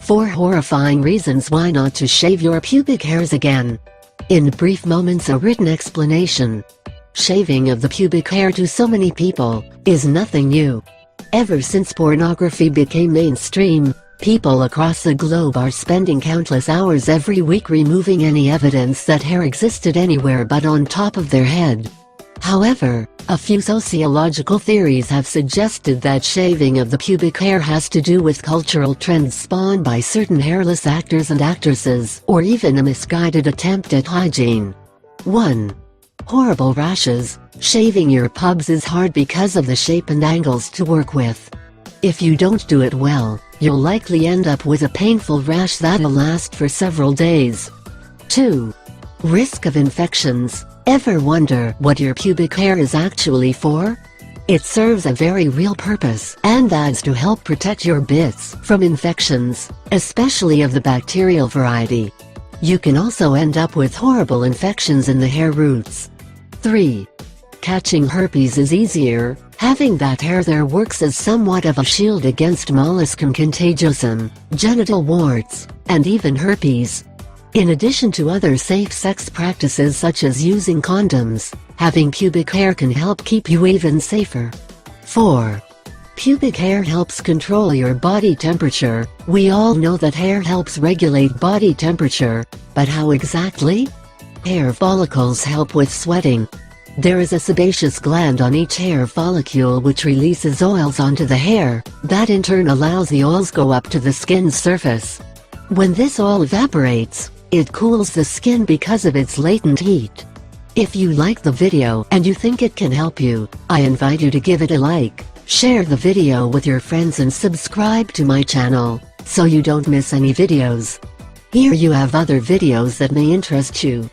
4 horrifying reasons why not to shave your pubic hairs again. In brief moments, a written explanation. Shaving of the pubic hair to so many people is nothing new. Ever since pornography became mainstream, people across the globe are spending countless hours every week removing any evidence that hair existed anywhere but on top of their head. However, a few sociological theories have suggested that shaving of the pubic hair has to do with cultural trends spawned by certain hairless actors and actresses, or even a misguided attempt at hygiene. 1. Horrible rashes. Shaving your pubes is hard because of the shape and angles to work with. If you don't do it well, you'll likely end up with a painful rash that'll last for several days. 2. Risk of infections. Ever wonder what your pubic hair is actually for? It serves a very real purpose, and that's to help protect your bits from infections, especially of the bacterial variety. You can also end up with horrible infections in the hair roots. 3. Catching herpes is easier. Having that hair there works as somewhat of a shield against molluscum contagiosum, genital warts, and even herpes. In addition to other safe sex practices such as using condoms, having pubic hair can help keep you even safer. 4. Pubic hair helps control your body temperature. We all know that hair helps regulate body temperature, but how exactly? Hair follicles help with sweating. There is a sebaceous gland on each hair follicle which releases oils onto the hair, that in turn allows the oils go up to the skin's surface. When this oil evaporates, it cools the skin because of its latent heat. If you like the video and you think it can help you, I invite you to give it a like, share the video with your friends and subscribe to my channel, so you don't miss any videos. Here you have other videos that may interest you.